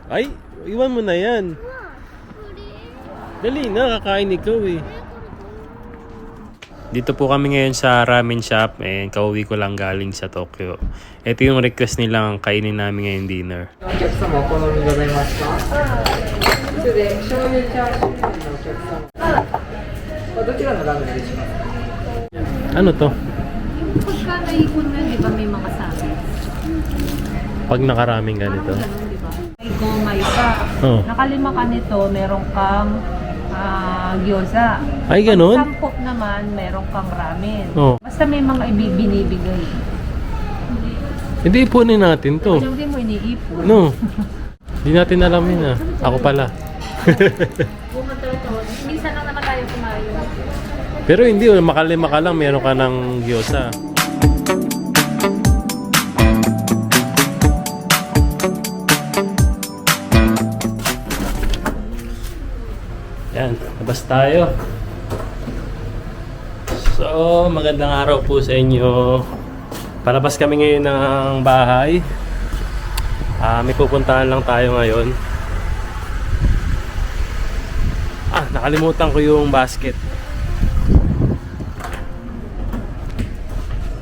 Ay, iwan mo na yan. Dali na, kakain ikaw eh. Dito po kami ngayon sa ramen shop and kauwi ko lang galing sa Tokyo. Ito yung request nilang kainin namin ngayong dinner. お客様お好みございますか？それで醤油チャーシューのお客様。どちらのラーメンでしますか？ Ano to? Pagka naipon na, di ba may mga sabi? Pag nakaraming ganito. Ganun, di ba? May gomay ka. Oh. Nakalima ka nito, meron kang gyoza. Ay, ganun? Pag sampok naman, meron kang ramen. Oh. Basta may mga binibigay. Hindi ipunin natin to. Hindi mo iniipon. No. Hindi natin alam yun ah. Ako pala. Minsan lang naman tayo kumain. Pero hindi, makalima ka lang, meron ka ng gyoza. Yan, labas tayo. So, magandang araw po sa inyo. Palabas kami ngayon ng bahay. May pupuntahan lang tayo ngayon. Nakalimutan ko yung basket.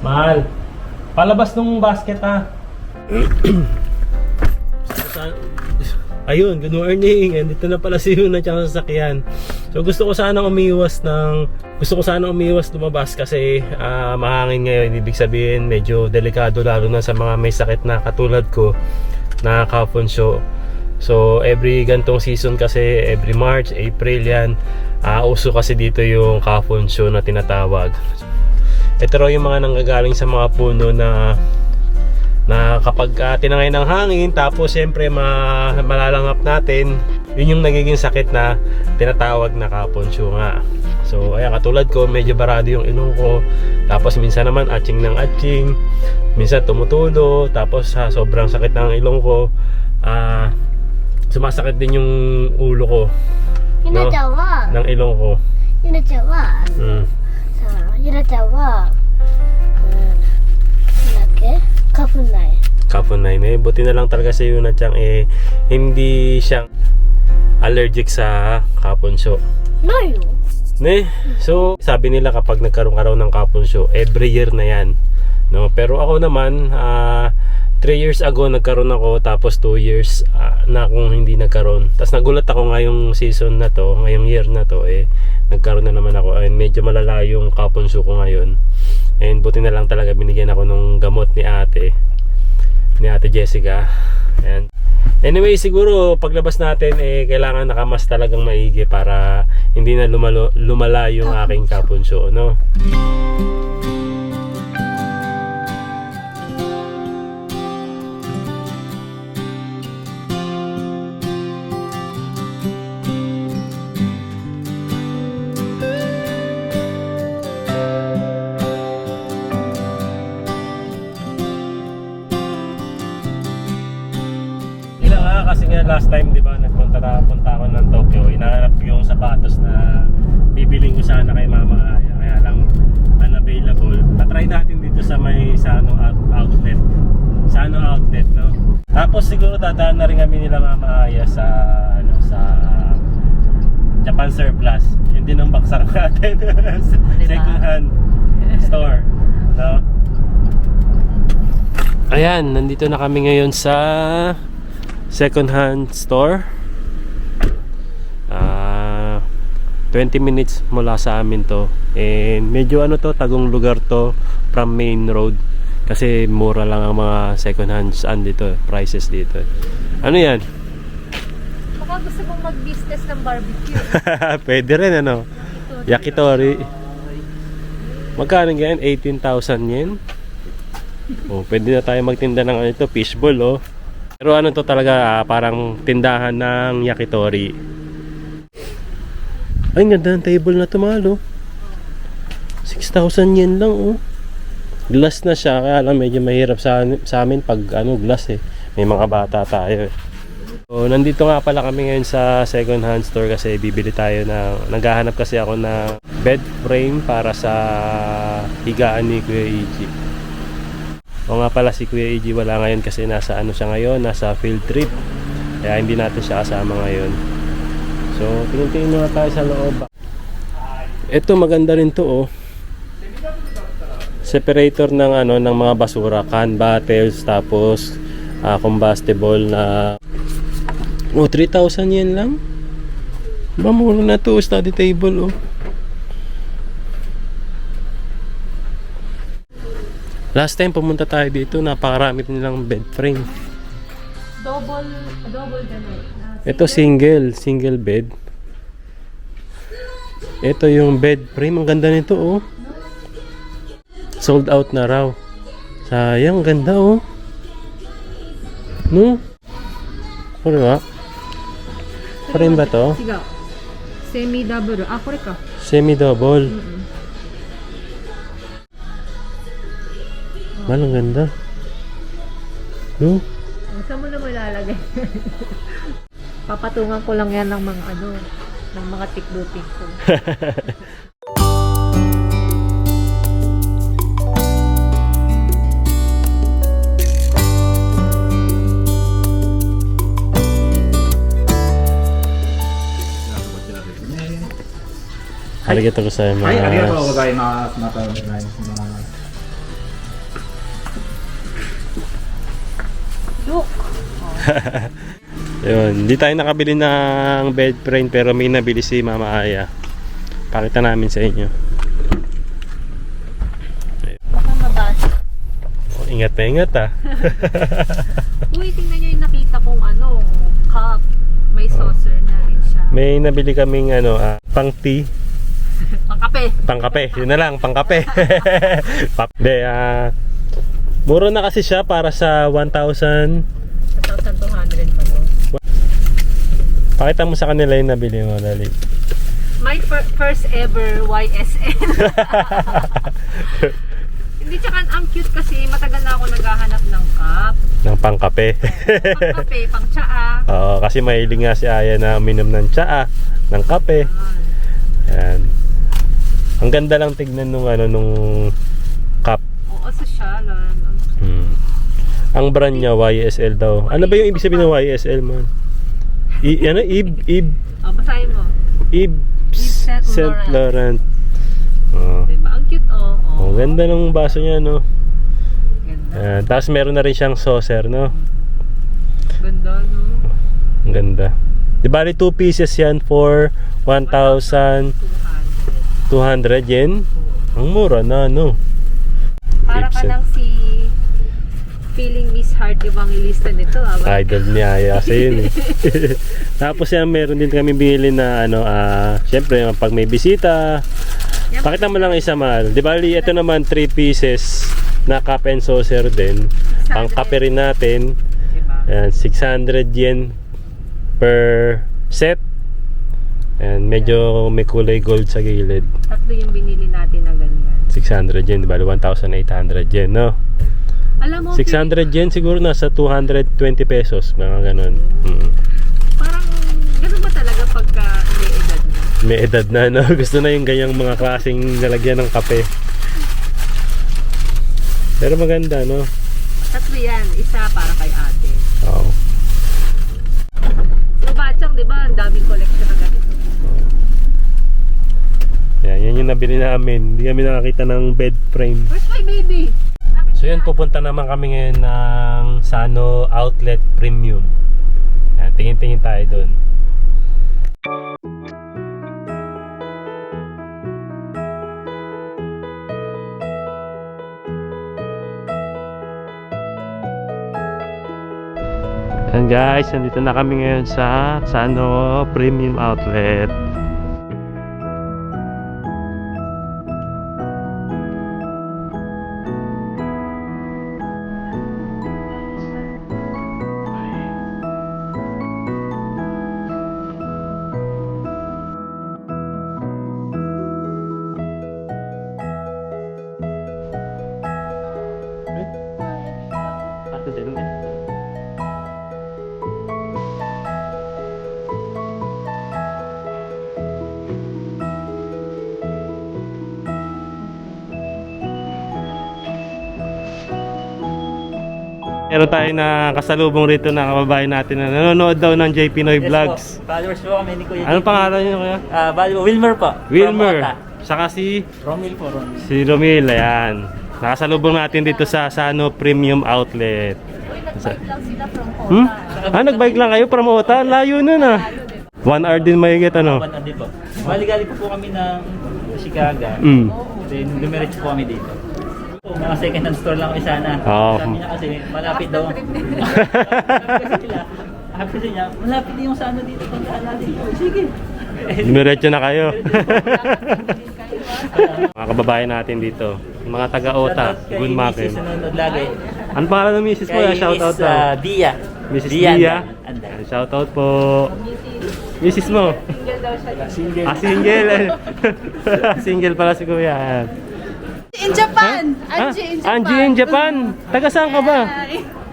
Mahal, palabas nung basket ha. Ayun, good morning. And dito na pala si Yuna tsaka sasakyan. So gusto ko sanang umiwas lumabas kasi mahangin ngayon. Ibig sabihin medyo delikado lalo na sa mga may sakit na katulad ko na Kapunsho. So every gantong season kasi, every March, April yan, uso kasi dito yung Kapunsho na tinatawag. Ito raw yung mga nanggagaling sa mga puno na kapag tinangay ng hangin, tapos siyempre malalangap natin, yun yung nagiging sakit na tinatawag na Kapunsho nga. So ayan, katulad ko, medyo barado yung ilong ko, tapos minsan naman atching ng atching, minsan tumutulo, tapos sobrang sakit ng ilong ko, sumasakit din yung ulo ko, no? Ng ilong ko. Kapunay na buti na lang talaga sa Yuna Chang hindi siyang allergic sa Kapunsho. Ne? So sabi nila kapag nagkaroon ka raw ng Kapunsho, every year na yan, no? Pero ako naman 3 years ago nagkaroon ako, tapos 2 years na akong hindi nagkaroon. Tapos nagulat ako ngayong season na to, ngayong year na to, nagkaroon na naman ako. Medyo malala yung Kapunsho ko ngayon. And buti na lang talaga binigyan ako ng gamot ni ate Jessica. And anyway, siguro paglabas natin kailangan nakamas talagang maigi para hindi na lumala yung aking Kapunsho, no? Kasi nga last time, di ba, punta ako ng Tokyo, hinahanap ko yung sapatos na bibiling ko sana kay Mama Aya, kaya lang unavailable. Na-try natin dito sa may Sano outlet, no? Tapos siguro dadaan na rin kami nila Mama Aya sa Japan Surplus. Yun din ang baksak natin. Second hand store, no? Ayan, nandito na kami ngayon sa second hand store. 20 minutes mula sa amin to, and medyo tagong lugar to from main road kasi mura lang ang mga second hand dito, prices dito. Ano yan? Baka gusto mong mag-business ng barbecue. Pwede rin, ano? Yakitori. Magkano ganyan? 18,000 yen. Pwede na tayo magtinda ng fishball, oh. Pero to talaga, parang tindahan ng yakitori. Ay, ganda ng table na to, mahal, oh. 6,000 yen lang, oh. Glass na siya, kaya lang medyo mahirap sa amin pag glass may mga bata tayo. So, nandito nga pala kami ngayon sa second hand store kasi bibili tayo naghahanap kasi ako ng bed frame para sa higaan ni Kuya Iji. O nga pala, si Kuya Iji wala ngayon kasi nasa siya ngayon, nasa field trip. Kaya hindi natin siya kasama ngayon. So, tingin-tingin muna tayo sa loob. Ito maganda rin to oh. Separator ng ano ng mga basura, can, bottles, tapos combustible na 3,000 yen lang. Ba mura na to, study table oh. Last time pumunta tayo dito, napakarami nilang bed frame. Double gano'n. Ito single bed. Ito yung bed frame, ang ganda nito oh. Sold out na raw. Sayang, ganda oh. No? Kore wa? Kore ba to? 違う。セミダブル。あ、これか。 Semi-double. Malang ganda. No? Saan mo naman ilalagay? Papatungan ko lang yan ng mga ano, ng mga tikdutik ko. Arigatou gozaimasu. はい、ありがとうございます。またお願いします。 Yun, hindi tayo nakabili ng bed frame pero may nabili si Mama Aya. Pakita namin sa inyo. Baka mabasa. Oh, ingat na ingat ah. Uy, tingnan nyo yung nakita kong ano, cup. May saucer na rin siya. May nabili kaming ano, pang tea. Pangkape. Pangkape, yun na lang, pangkape. Hindi, mura na kasi siya para sa 1,000. 1,200 pa to. Pakita mo sa kanila yung nabili mo, dali. My first ever YSL. Hindi, tsaka ang cute kasi matagal na ako naghahanap ng cup. Ng pangkape. Pangkape, pang tsaa. Oo, kasi mahilig nga si Aya na uminom ng tsaa, ng kape. Yan. Ang ganda lang tignan nung ano nung cup. Oo, sosyalan. Ang brand niya YSL daw. Ano ba yung ibig sabihin ng YSL man? Ano? Eve Oh, basahin mo. Saint Laurent. Oh. Diba? Ang cute, oh. Ang ganda ng baso niya, no? Ganda. Tapos meron na rin siyang saucer, no? Ganda, no? Ang ganda. Di bali 2 pieces yan for 1,200 yen. Ang mura na, no? Para ka Ipsen. lang si feeling Miss Heart Evangelista nito, ah. Idol ni Aya kasi yun eh. Tapos yan, meron din kami binili na ano, syempre pag may bisita. Pakita mo lang isa mahal. Di bali, ito naman 3 pieces na cup and saucer din. Pang kape rin natin. Diba? Ayan, 600 yen per set. And medyo may kulay gold sa gilid. Tatlo yung binili natin na ganyan. 600 yen, di bali 1,800 yen, no? Alam mo, 600 yen siguro nasa 220 pesos, mga ganun. parang ganun ba talaga pagka may edad mo? May edad na, no? Gusto na yung ganyang mga klaseng nalagyan ng kape. Pero maganda, no? Tatlo yan. Isa para kay ate. Oo. So, Bachang, di ba? Ang daming collection na ganito. Yan yung nabili namin. Hindi kami nakakita ng bed frame. Where's my baby? So yun, pupunta naman kami ngayon ng Sano Outlet Premium. Yan, tingin-tingin tayo doon. Yan guys, nandito na kami ngayon sa Sano Premium Outlet. Meron tayo na kasalubong rito na kababayan natin na nanonood daw ng J Pinoy Vlogs. Followers po kami ni Kuya Anong pangalan niyo kuya? Wilmer po. Wilmer. From Ota. Saka si Romil po, Romil. Romil, ayan. Nakasalubong natin dito sa Sano Premium Outlet. Nag-bike lang sila from Kota. Nag-bike lang kayo from Ota? Layo nun ah. 1 hour din mahigit ano? Andi po. Bali-gali po kami ng Chicago. Then dumiretso po kami dito. Mga second hand store lang kami sana. Oo. Sabi niya kasi malapit daw. Sabi niya, malapit din yung sa ano dito. Tandaan natin. Sige. Dumiretso na kayo. Mga kababayan natin dito. Mga taga-Ota, good morning. Sunod lagi. Ano pangalan ng misis mo? Shout out daw. Dia. Mrs. Dia. Anday. Shout out po. Misis mo? Single daw siya. Single. Single. Single pala si Kuya. In Japan! Ha? Angie in Japan! Angie in Japan. Taga saan ka ba?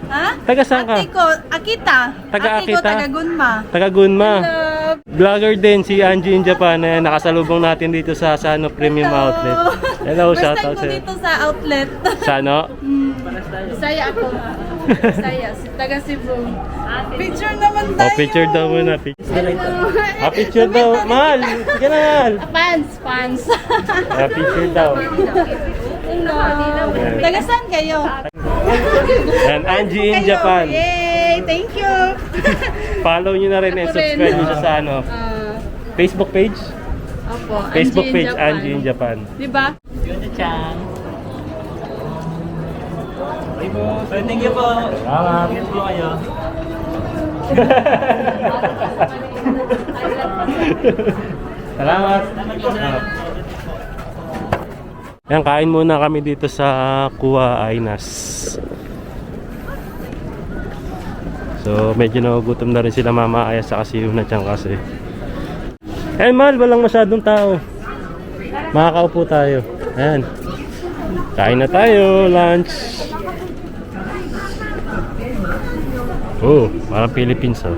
Ha? Taga saan ka? Ate ko, Akita. Taga Ate ko, Akita? taga Gunma. Taga Gunma. Love. Vlogger din si Angie in Japan. Ayan, nakasalubong natin dito sa Sano Premium Outlet. Hello, First shout time out ko sa'yo. dito sa outlet. Sano? Bisaya ako. Bisaya. Taga Cebu. Picture naman tayo. Picture daw muna. Picture daw. Mahal. Sige na, mahal. Fans. Picture daw. Hello. Taga saan kayo? Yan, Angie in Kayo. Japan. Yay! Thank you! Follow nyo na rin and subscribe nyo siya sa ano. Facebook page? Opo. Facebook Angie in page, Japan. Angie in Japan. Diba? Yun-chan. Okay po. So, thank you po. Salamat. Ingat po kayo. Salamat. Yan, kain muna kami dito sa Kuwa Ainas. So, medyo nagugutom na rin sila Mama Aya sa kasi yung natyang kasi. Eh, mahal, walang masyadong tao. Makakaupo tayo. Ayan. Kain na tayo, lunch. Oh, parang Philippines oh.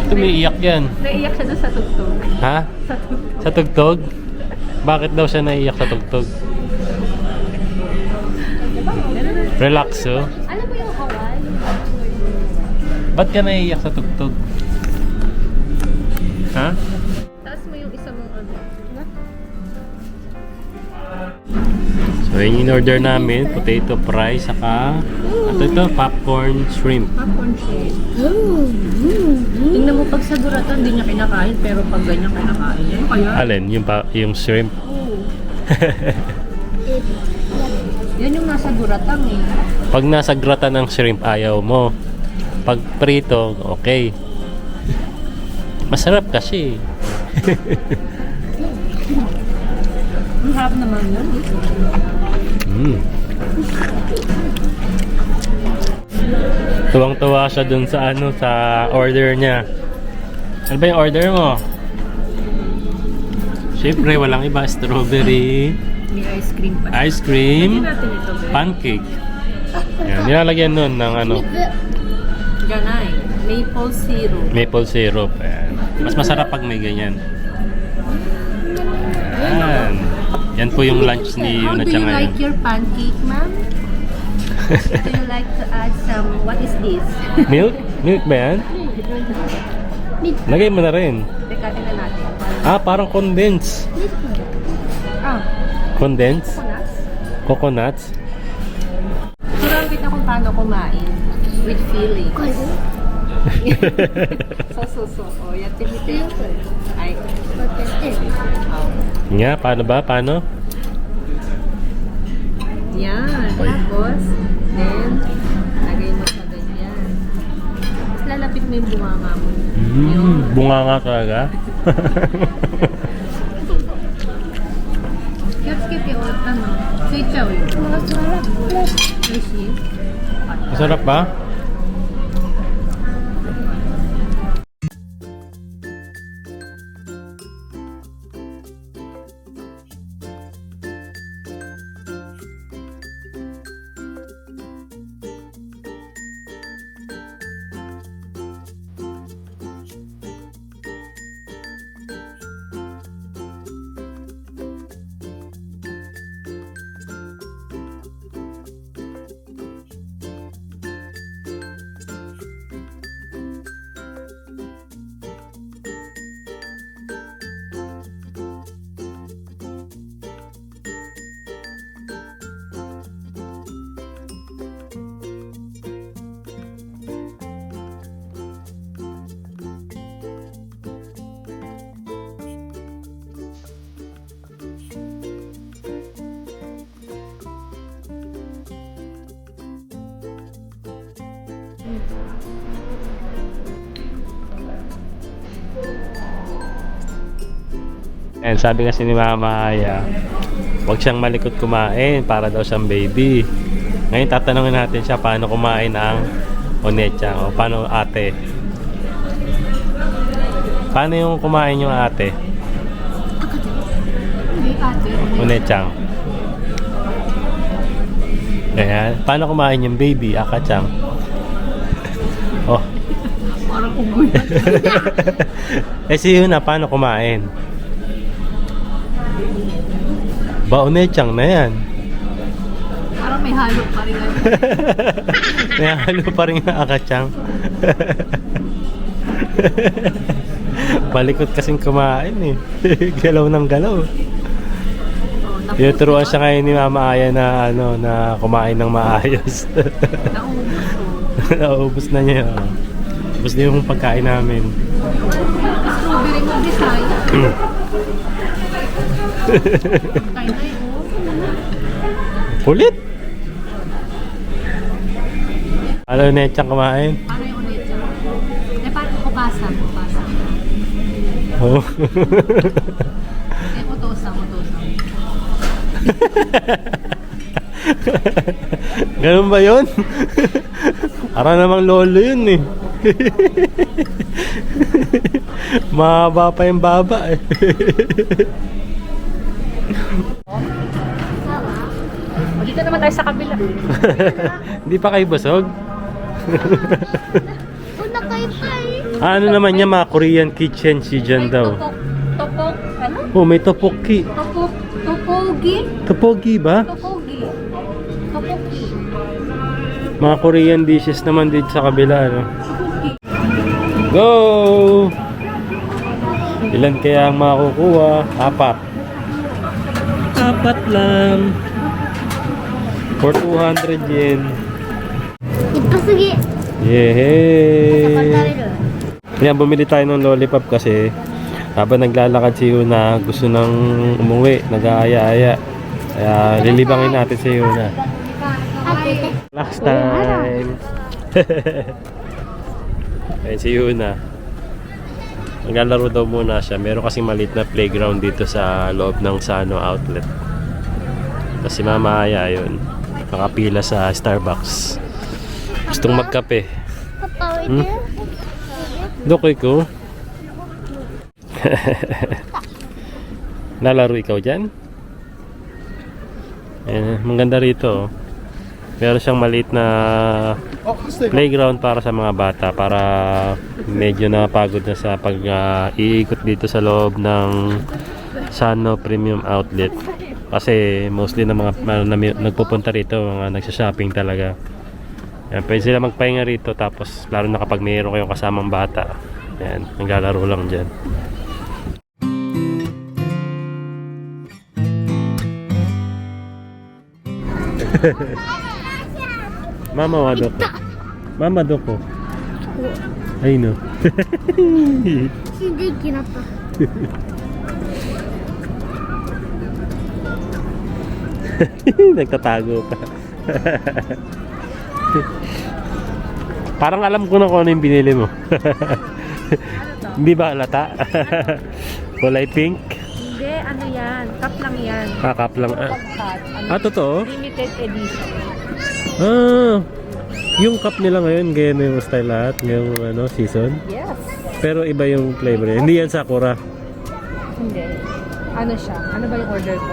Umiiyak yan. Naiyak siya doon sa tugtog. Ha? Sa tugtog? Bakit daw siya naiiyak sa tugtog? Relax oh. Alam mo yung Hawaii? Ba't ka naiiyak sa tugtog? Ha? Taas mo yung isa mong ano. So yun yung order namin. Potato fry, saka ito, popcorn shrimp. Popcorn shrimp. Tingnan mo pag sa duratan, hindi niya kinakain. Pero pag ganyan kinakain niya. Ano kaya? Alin? Yung shrimp. Yan yung nasa duratang eh. Pag nasa grata ng shrimp, ayaw mo. Pag prito, okay. Masarap kasi. Ang harap naman yun. Tuwang-tuwa siya dun sa ano, sa order niya. Ano ba yung order mo? Siyempre, walang iba. Strawberry, May ice cream pa. ice cream, Hindi natin ito, be. pancake. Yan, nilalagyan nun ng ano, Ganay. Maple syrup. maple syrup. Ayan. Mas masarap pag may ganyan. Ayan. Yan po yung lunch ni How Yuna do Chang you ngayon. like your pancake, ma'am? Do you like to add some, what is this? Milk? Milk ba yan? Lagay mo na rin. Teka, tingnan natin. Parang condense. Ah, Condense? coconuts? Coconuts? Turuan kita kung paano kumain. With feeling. So. Oh, yan, timitin. Ay. Oh. Nga, paano ba? Paano? Yan. Tapos, then, lagay mo sa ganyan. Tapos lalapit mo yung bunganga mo. Yun. Bunga nga talaga. Skip yung ano. Sweet chow yun. Masarap. Masarap ba? And sabi kasi ni Mama Aya, huwag siyang malikot kumain para daw siyang baby. Ngayon tatanungin natin siya paano kumain ang onechang o paano ate. Paano yung kumain yung ate? Hindi ate. Onechang. Ayan. Paano kumain yung baby? Akachang. Oh. Parang unggoy. Eh si Yuna, paano kumain? Ba, onechang na yan. Parang may halo pa rin. May halo pa rin yung akachang. Balikot kasing kumain eh. Galaw ng galaw. Tinuturuan siya ngayon ni Mama Aya na ano na kumain ng maayos. Naubos na niya. Ubus na yung pagkain namin. Strawberry mo design. Kulit! Ano nechang kumain? Paano yung ulit? Eh, paano kupasang? Oh. Eh, utosang. Ganun ba yun? Para namang lolo yun eh. Mahaba pa yung baba eh. Dito naman tayo sa kabila. Hindi pa kayo busog? Una kayo pa eh. Ano naman niya, mga Korean kitchen si Jan daw. Topok, ano? Oh, may tteokbokki. Topogi? Tteokbokki ba? Topogi. Mga Korean dishes naman dito sa kabila, no? Go! Ilan kaya ang makukuha? 4 lang. For 200 yen. Yehey! Yan, bumili tayo ng lollipop kasi habang naglalakad si Yuna, gusto nang umuwi, nag-aaya-aya. Kaya lilibangin natin si Yuna. Last time! Ayan si Yuna. Naglalaro daw muna siya. Meron kasing maliit na playground dito sa loob ng Sano outlet. Tapos si Mama Aya yun, nakapila sa Starbucks. Gustong magkape. Dokoy ko. Nalaro ikaw dyan? Maganda rito. Meron siyang maliit na playground para sa mga bata, para medyo napagod na sa pag-iikot dito sa loob ng Sano Premium Outlet. Kasi mostly na mga nagpupunta rito, mga nagsha-shopping talaga. Yan, pwede sila magpahinga rito, tapos lalo na kapag mayroon kayong kasamang bata. Yan, naglalaro lang dyan. Mama wa doko? Mama doko? Ay no. Hindi kinapa. Nagtatago pa. Parang alam ko na kung ano yung binili mo. Hindi ba halata? Kulay pink? Hindi, ano yan? Cup lang yan. Cup lang. Totoo? Limited edition. Yung cup nila ngayon, ganyan yung style lahat, ngayong season. Yes. Pero iba yung flavor. Hindi yan Sakura. Hindi. Ano siya? Ano ba yung order ko?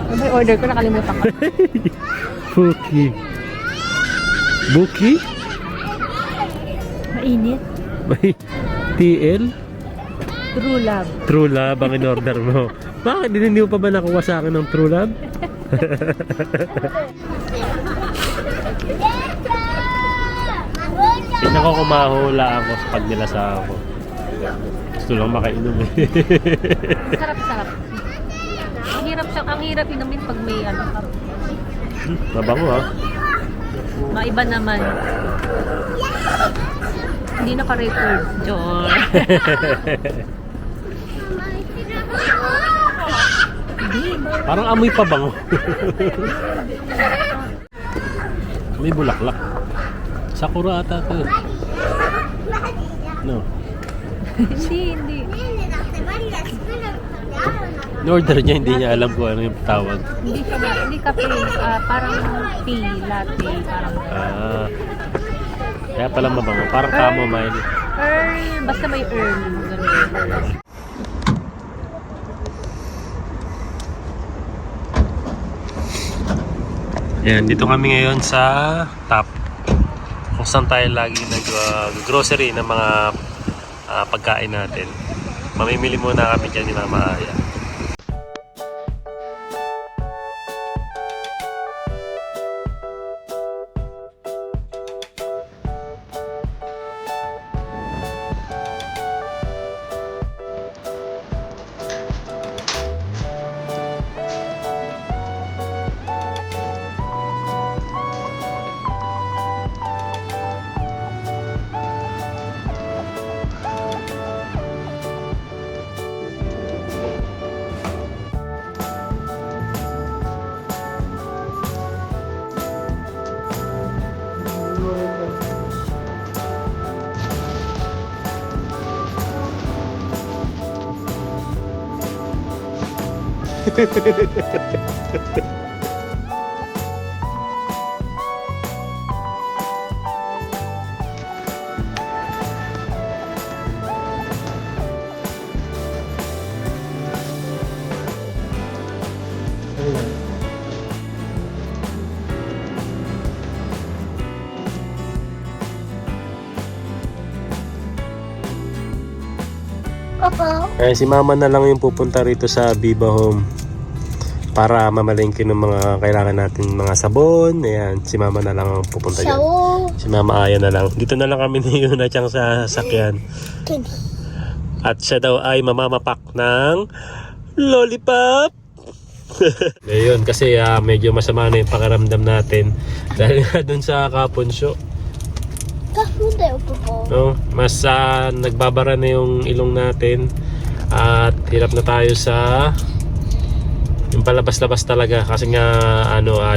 Ano ba yung order ko? Nakalimutan ko. Buki. Buki? Mainit. TL? True love. True Love ang in-order mo. Bakit? Hindi mo pa ba nakuha sa akin ng True Love? Tignan ko kung mahula ako sa pag nilasa ako. Gusto lang makainom eh. Sarap. Ang hirap inumin pag may Mabango ha. Maiba naman. Hindi naka-record. Joy. Parang amoy pa bango. May bulaklak. Sakura ata to. No. Hindi. In-order niya, hindi niya alam kung ano yung tawag. Hindi kape. Parang tea, latte. Parang Kaya pala mabango. Parang chamomile. Earl. Basta may Earl. Ganun. Ayan, dito kami ngayon sa Top. Kung saan tayo lagi nag-grocery ng mga pagkain natin. Mamimili muna kami dyan ni Mama Aya. Kaya si Mama na lang yung pupunta rito sa Viva Home para mamalengke ng mga kailangan natin, mga sabon. Ayan, si Mama na lang ang pupunta dyan. Si Mama Aya na lang. Dito na lang kami ni Yuna Chang sa sakyan. At siya daw ay mamamapak ng lollipop. Ngayon kasi medyo masama na yung pakiramdam natin dahil nga dun sa Kaponsyo. No, mas nagbabara na yung ilong natin at hirap na tayo sa yung palabas-labas talaga kasi nga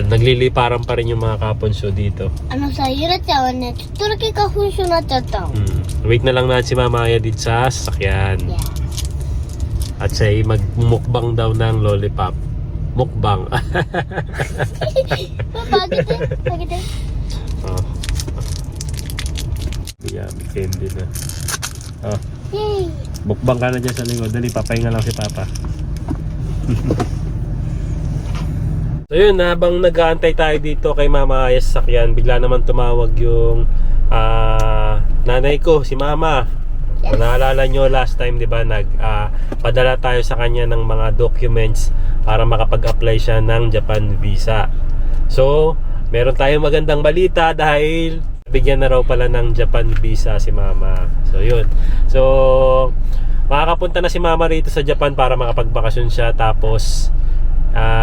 nagliliparan pa rin yung mga Kaponsyo dito. Wait na lang natin si Mama Aya dito sa sasakyan. At siya ay magmukbang daw ng lollipop. Mukbang. Oh. Yeah, candy na. Oh. Mukbang ka na dyan sa lingkod. Dali, papahinga lang si Papa. So yun, habang nag-aantay tayo dito kay Mama Aya sa sakyan, bigla naman tumawag yung nanay ko, si Mama. Yes. Naalala nyo last time, di ba, padala tayo sa kanya ng mga documents para makapag-apply siya ng Japan visa. So, meron tayong magandang balita dahil bigyan na raw pala ng Japan visa si Mama. So, yun. So, makakapunta na si Mama rito sa Japan para makapagbakasyon siya. Tapos,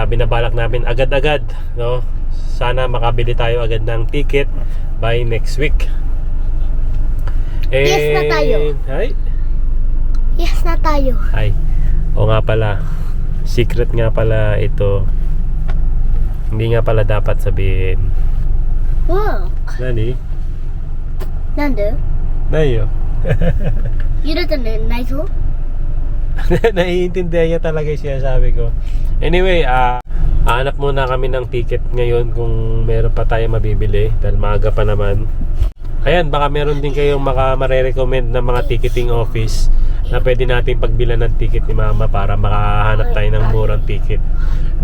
binabalak namin agad-agad, no? Sana makabili tayo agad ng ticket by next week. Yes na tayo. Ay? Yes na tayo. Ay. O nga pala. Secret nga pala ito. Hindi nga pala dapat sabihin. Wow. Nani? Nande? Nayo. Naiso? Naiintindihan niya talaga yung sinasabi ko. Anyway, hanap muna kami ng ticket ngayon kung meron pa tayo mabibili dahil maaga pa naman. Ayan, baka meron din kayong mare-recommend na mga ticketing office na pwede natin pagbilan ng ticket ni Mama para makahanap tayo ng murang ticket.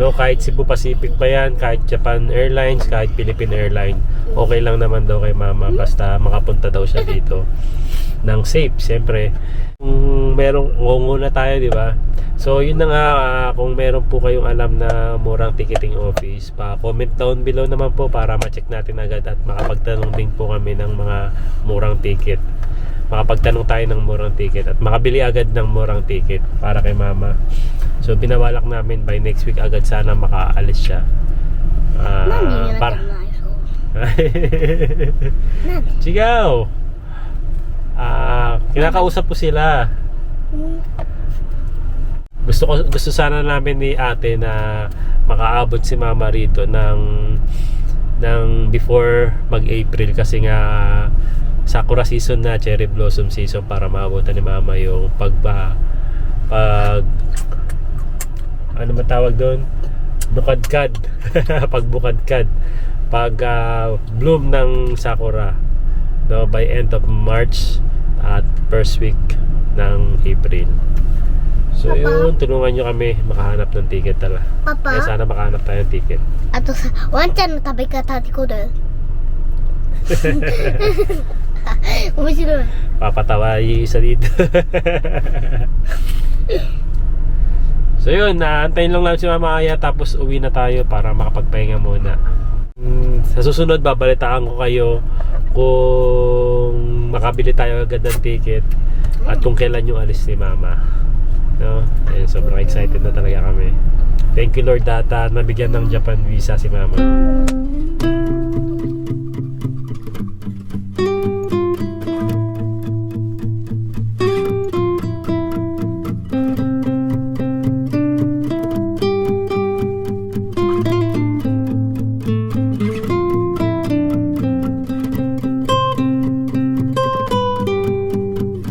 No, kahit Cebu Pacific pa yan, kahit Japan Airlines, kahit Philippine Airlines, okay lang naman daw kay Mama basta makapunta daw siya dito ng safe, siyempre. Kung merong ngungo na tayo, di ba? So, yun na nga, kung meron po kayong alam na murang ticketing office, pa-comment down below naman po para ma-check natin agad at makapagtanong din po kami ng mga murang ticket. Makapagtanong tayo ng murang ticket at makabili agad ng murang ticket para kay Mama. So, binawalak namin by next week agad sana makaalis siya. Para Sigaw! Kinakausap po sila. Gusto sana namin ni ate na makaabot si Mama rito ng before mag-April kasi nga sakura season na, cherry blossom season para maabutan ni mama yung pag ano matawag doon? Bukadkad. Pagbukadkad. Pag bloom ng sakura, no, by end of March at first week ng April. So Papa? yun, tulungan nyo kami makahanap ng ticket tala. Papa? Kaya sana makahanap tayo ng ticket. あとさ、ワンちゃんの食べ方ってことだよ。面白い。 Papatawa yung isa dito. So yun, naantayin lang namin si Mama Aya tapos uwi na tayo para makapagpahinga muna. Sa susunod, babalitaan ko kayo kung makabili tayo agad ng ticket at kung kailan yung alis ni Mama. No? Ayun, sobrang excited na talaga kami. Thank you Lord data nabigyan ng Japan visa si Mama.